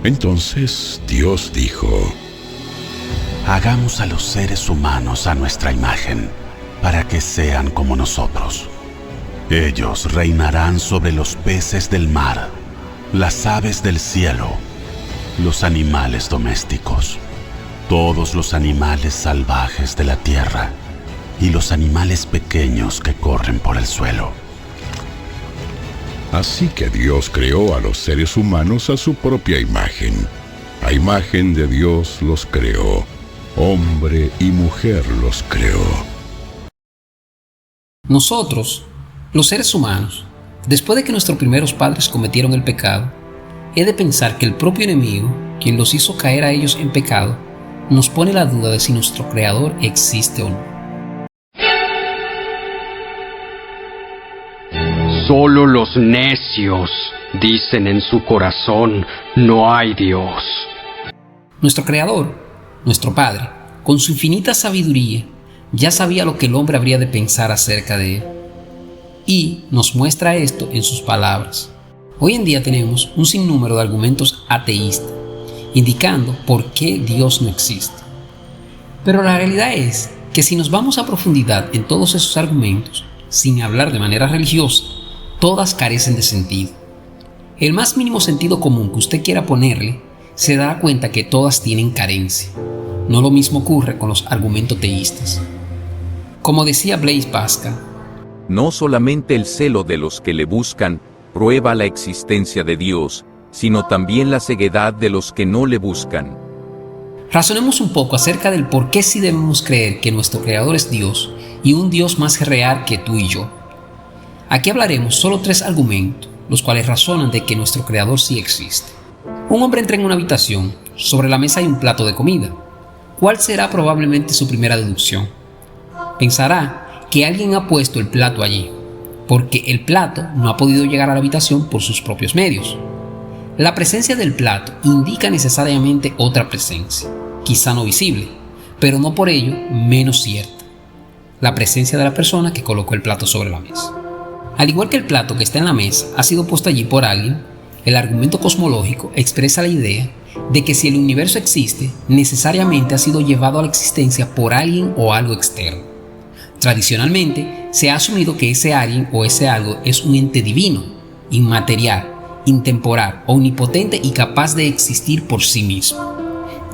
Entonces Dios dijo: Hagamos a los seres humanos a nuestra imagen, para que sean como nosotros. Ellos reinarán sobre los peces del mar, las aves del cielo, los animales domésticos, todos los animales salvajes de la tierra y los animales pequeños que corren por el suelo. Así que Dios creó a los seres humanos a su propia imagen. A imagen de Dios los creó. Hombre y mujer los creó. Nosotros, los seres humanos, después de que nuestros primeros padres cometieron el pecado, he de pensar que el propio enemigo, quien los hizo caer a ellos en pecado, nos pone la duda de si nuestro Creador existe o no. Solo los necios dicen en su corazón: no hay Dios. Nuestro Creador, nuestro Padre, con su infinita sabiduría, ya sabía lo que el hombre habría de pensar acerca de él. Y nos muestra esto en sus palabras. Hoy en día tenemos un sinnúmero de argumentos ateístas, indicando por qué Dios no existe. Pero la realidad es que si nos vamos a profundidad en todos esos argumentos, sin hablar de manera religiosa, todas carecen de sentido. El más mínimo sentido común que usted quiera ponerle, se dará cuenta que todas tienen carencia. No lo mismo ocurre con los argumentos teístas. Como decía Blaise Pascal, no solamente el celo de los que le buscan prueba la existencia de Dios, sino también la ceguedad de los que no le buscan. Razonemos un poco acerca del por qué sí debemos creer que nuestro Creador es Dios y un Dios más real que tú y yo. Aquí hablaremos solo 3 argumentos, los cuales razonan de que nuestro Creador sí existe. Un hombre entra en una habitación, sobre la mesa hay un plato de comida. ¿Cuál será probablemente su primera deducción? Pensará que alguien ha puesto el plato allí, porque el plato no ha podido llegar a la habitación por sus propios medios. La presencia del plato indica necesariamente otra presencia, quizá no visible, pero no por ello menos cierta: la presencia de la persona que colocó el plato sobre la mesa. Al igual que el plato que está en la mesa ha sido puesto allí por alguien, el argumento cosmológico expresa la idea de que si el universo existe, necesariamente ha sido llevado a la existencia por alguien o algo externo. Tradicionalmente, se ha asumido que ese alguien o ese algo es un ente divino, inmaterial, intemporal, omnipotente y capaz de existir por sí mismo,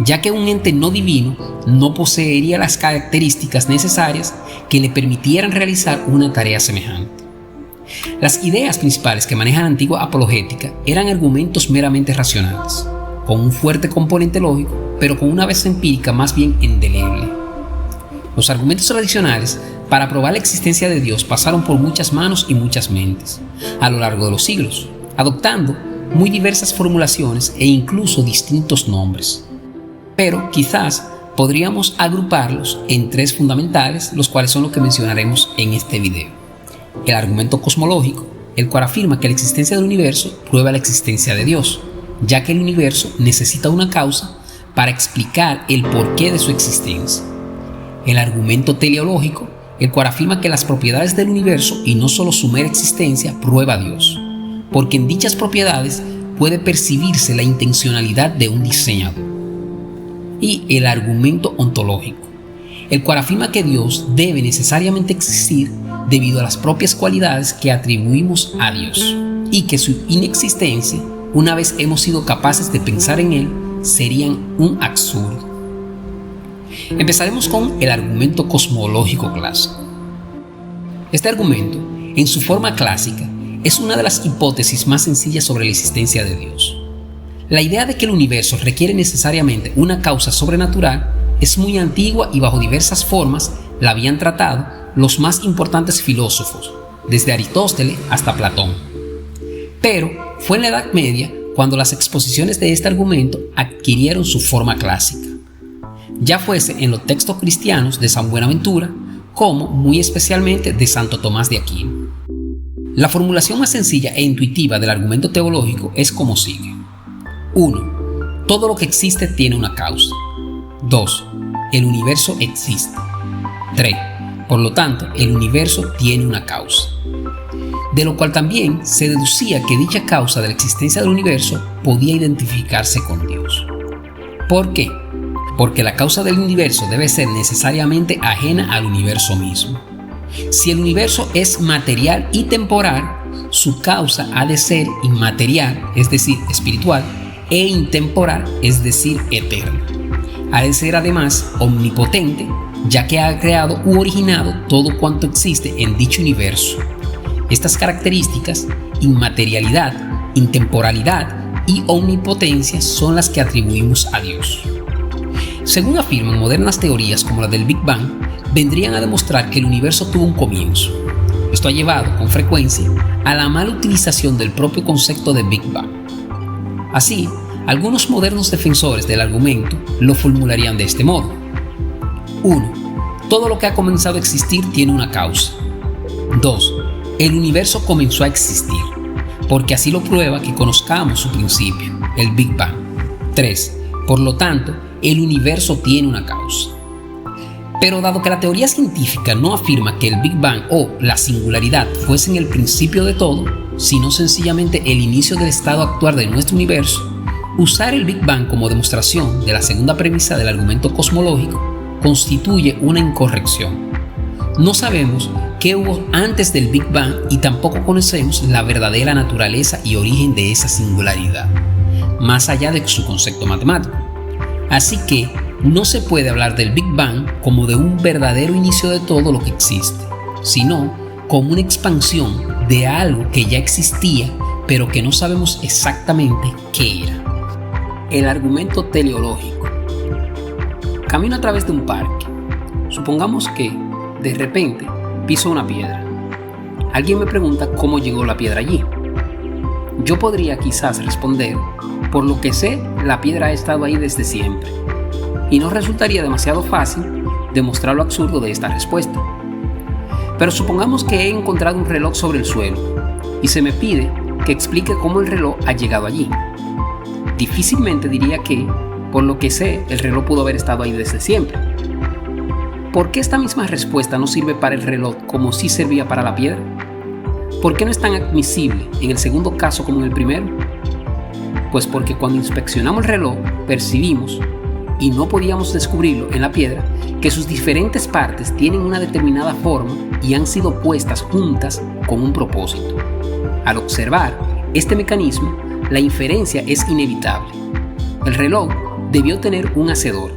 ya que un ente no divino no poseería las características necesarias que le permitieran realizar una tarea semejante. Las ideas principales que maneja la antigua apologética eran argumentos meramente racionales, con un fuerte componente lógico, pero con una base empírica más bien indeleble. Los argumentos tradicionales para probar la existencia de Dios pasaron por muchas manos y muchas mentes a lo largo de los siglos, adoptando muy diversas formulaciones e incluso distintos nombres. Pero quizás podríamos agruparlos en 3 fundamentales, los cuales son los que mencionaremos en este video. El argumento cosmológico, el cual afirma que la existencia del universo prueba la existencia de Dios, ya que el universo necesita una causa para explicar el porqué de su existencia. El argumento teleológico, el cual afirma que las propiedades del universo y no solo su mera existencia prueba a Dios, porque en dichas propiedades puede percibirse la intencionalidad de un diseñador. Y el argumento ontológico, el cual afirma que Dios debe necesariamente existir debido a las propias cualidades que atribuimos a Dios, y que su inexistencia, una vez hemos sido capaces de pensar en él, serían un absurdo. Empezaremos con el argumento cosmológico clásico. Este argumento, en su forma clásica, es una de las hipótesis más sencillas sobre la existencia de Dios. La idea de que el universo requiere necesariamente una causa sobrenatural es muy antigua y bajo diversas formas la habían tratado los más importantes filósofos, desde Aristóteles hasta Platón. Pero fue en la Edad Media cuando las exposiciones de este argumento adquirieron su forma clásica, ya fuese en los textos cristianos de San Buenaventura, como muy especialmente de Santo Tomás de Aquino. La formulación más sencilla e intuitiva del argumento teológico es como sigue. 1. Todo lo que existe tiene una causa. 2. El universo existe. 3. Por lo tanto, el universo tiene una causa. de lo cual también se deducía que dicha causa de la existencia del universo podía identificarse con Dios. ¿Por qué? Porque la causa del universo debe ser necesariamente ajena al universo mismo. Si el universo es material y temporal, su causa ha de ser inmaterial, es decir, espiritual, e intemporal, es decir, eterna. Ha de ser además omnipotente, ya que ha creado u originado todo cuanto existe en dicho universo. Estas características, inmaterialidad, intemporalidad y omnipotencia, son las que atribuimos a Dios. Según afirman modernas teorías como la del Big Bang, vendrían a demostrar que el universo tuvo un comienzo. Esto ha llevado con frecuencia a la mala utilización del propio concepto de Big Bang. Así, algunos modernos defensores del argumento lo formularían de este modo. 1. Todo lo que ha comenzado a existir tiene una causa. 2. El universo comenzó a existir, porque así lo prueba que conozcamos su principio, el Big Bang. 3. Por lo tanto, el universo tiene una causa. Pero dado que la teoría científica no afirma que el Big Bang o la singularidad fuesen el principio de todo, sino sencillamente el inicio del estado actual de nuestro universo, usar el Big Bang como demostración de la segunda premisa del argumento cosmológico constituye una incorrección. No sabemos qué hubo antes del Big Bang y tampoco conocemos la verdadera naturaleza y origen de esa singularidad, más allá de su concepto matemático. Así que no se puede hablar del Big Bang como de un verdadero inicio de todo lo que existe, sino como una expansión de algo que ya existía, pero que no sabemos exactamente qué era. El argumento teleológico. Camino a través de un parque. Supongamos que, de repente, piso una piedra. Alguien me pregunta cómo llegó la piedra allí. Yo podría quizás responder, por lo que sé, la piedra ha estado ahí desde siempre. Y no resultaría demasiado fácil demostrar lo absurdo de esta respuesta. Pero supongamos que he encontrado un reloj sobre el suelo y se me pide que explique cómo el reloj ha llegado allí. Difícilmente diría que, por lo que sé, el reloj pudo haber estado ahí desde siempre. ¿Por qué esta misma respuesta no sirve para el reloj como sí servía para la piedra? ¿Por qué no es tan admisible en el segundo caso como en el primero? Pues porque cuando inspeccionamos el reloj percibimos, y no podíamos descubrirlo en la piedra, que sus diferentes partes tienen una determinada forma y han sido puestas juntas con un propósito. Al observar este mecanismo, la inferencia es inevitable. El reloj debió tener un hacedor.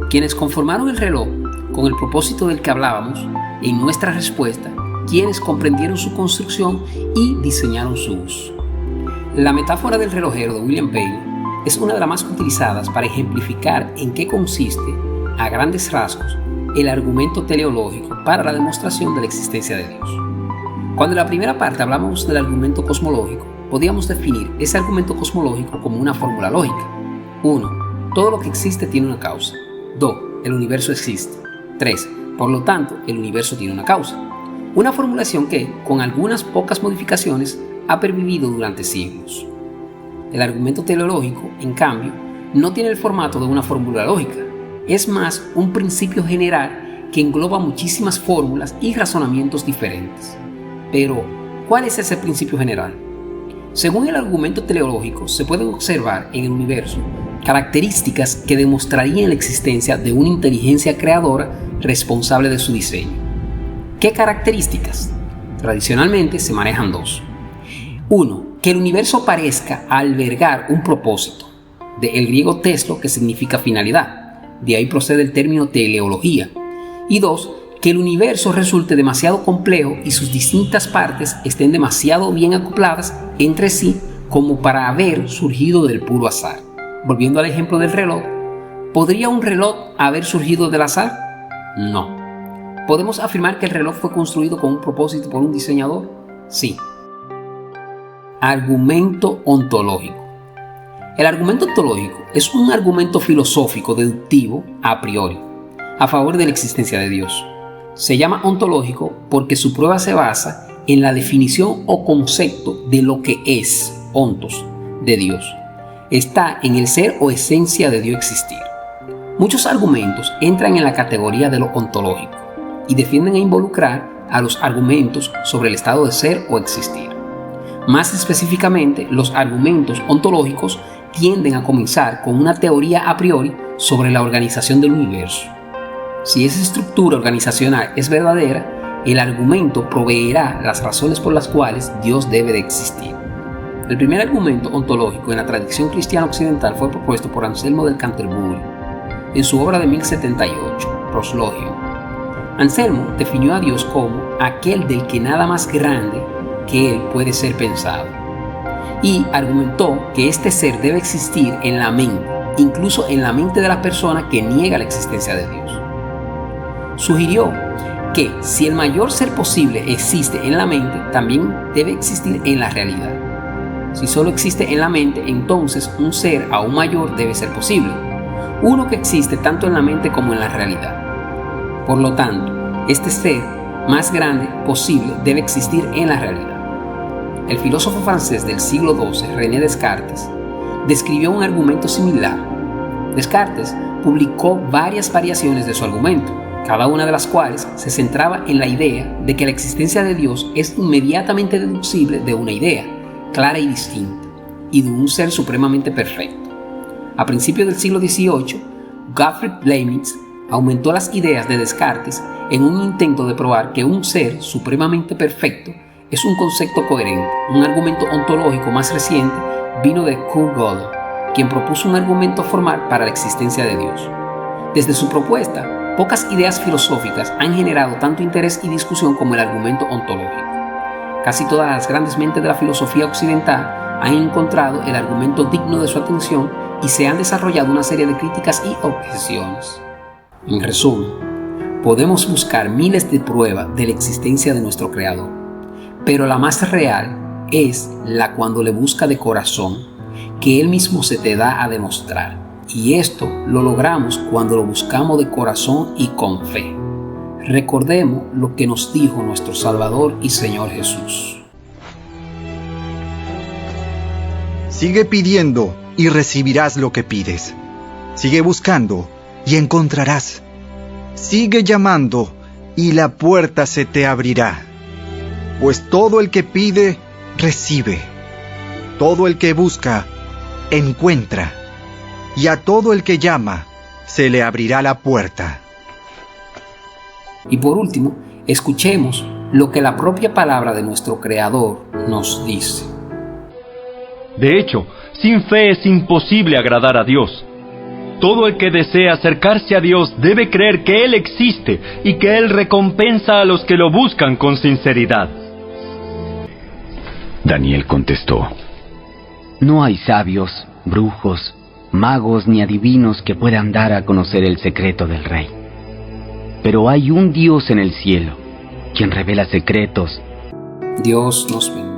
Quienes conformaron el reloj con el propósito del que hablábamos, en nuestra respuesta, quienes comprendieron su construcción y diseñaron su uso. La metáfora del relojero de William Paley es una de las más utilizadas para ejemplificar en qué consiste, a grandes rasgos, el argumento teleológico para la demostración de la existencia de Dios. Cuando en la primera parte hablamos del argumento cosmológico, podíamos definir ese argumento cosmológico como una fórmula lógica. 1. Todo lo que existe tiene una causa. 2. El universo existe. 3. Por lo tanto, el universo tiene una causa. Una formulación que, con algunas pocas modificaciones, ha pervivido durante siglos. El argumento teleológico, en cambio, no tiene el formato de una fórmula lógica. Es más un principio general que engloba muchísimas fórmulas y razonamientos diferentes. Pero, ¿cuál es ese principio general? Según el argumento teleológico, se pueden observar en el universo características que demostrarían la existencia de una inteligencia creadora responsable de su diseño. ¿Qué características? Tradicionalmente se manejan dos. 1. Que el universo parezca albergar un propósito, del griego teslo, que significa finalidad, de ahí procede el término teleología. Y 2. Que el universo resulte demasiado complejo y sus distintas partes estén demasiado bien acopladas entre sí como para haber surgido del puro azar. Volviendo al ejemplo del reloj, ¿podría un reloj haber surgido del azar? No. ¿Podemos afirmar que el reloj fue construido con un propósito por un diseñador? Sí. Argumento ontológico. El argumento ontológico es un argumento filosófico deductivo a priori, a favor de la existencia de Dios. Se llama ontológico porque su prueba se basa en la definición o concepto de lo que es, ontos, de Dios. Está en el ser o esencia de Dios existir. Muchos argumentos entran en la categoría de lo ontológico y defienden a involucrar a los argumentos sobre el estado de ser o existir. Más específicamente, los argumentos ontológicos tienden a comenzar con una teoría a priori sobre la organización del universo. Si esa estructura organizacional es verdadera, el argumento proveerá las razones por las cuales Dios debe de existir. El primer argumento ontológico en la tradición cristiana occidental fue propuesto por Anselmo del Canterbury en su obra de 1078, Proslogium. Anselmo definió a Dios como aquel del que nada más grande que él puede ser pensado, y argumentó que este ser debe existir en la mente, incluso en la mente de la persona que niega la existencia de Dios. Sugirió que si el mayor ser posible existe en la mente, también debe existir en la realidad. Si solo existe en la mente, entonces un ser aún mayor debe ser posible, uno que existe tanto en la mente como en la realidad. Por lo tanto, este ser más grande posible debe existir en la realidad. El filósofo francés del siglo XII, René Descartes, describió un argumento similar. Descartes publicó varias variaciones de su argumento, cada una de las cuales se centraba en la idea de que la existencia de Dios es inmediatamente deducible de una idea, clara y distinta, y de un ser supremamente perfecto. A principios del siglo XVIII, Gottfried Leibniz aumentó las ideas de Descartes en un intento de probar que un ser supremamente perfecto es un concepto coherente. Un argumento ontológico más reciente vino de Kurt Gödel, quien propuso un argumento formal para la existencia de Dios. Desde su propuesta, pocas ideas filosóficas han generado tanto interés y discusión como el argumento ontológico. Casi todas las grandes mentes de la filosofía occidental han encontrado el argumento digno de su atención y se han desarrollado una serie de críticas y objeciones. En resumen, podemos buscar miles de pruebas de la existencia de nuestro Creador, pero la más real es la cuando le busca de corazón, que Él mismo se te da a demostrar. Y esto lo logramos cuando lo buscamos de corazón y con fe. Recordemos lo que nos dijo nuestro Salvador y Señor Jesús. Sigue pidiendo y recibirás lo que pides. Sigue buscando y encontrarás. Sigue llamando y la puerta se te abrirá. Pues todo el que pide, recibe. Todo el que busca, encuentra. Y a todo el que llama, se le abrirá la puerta. Y por último, escuchemos lo que la propia palabra de nuestro Creador nos dice. De hecho, sin fe es imposible agradar a Dios. Todo el que desea acercarse a Dios debe creer que Él existe y que Él recompensa a los que lo buscan con sinceridad. Daniel contestó: No hay sabios, brujos, magos ni adivinos que puedan dar a conocer el secreto del rey. Pero hay un Dios en el cielo, quien revela secretos. Dios nos bendiga.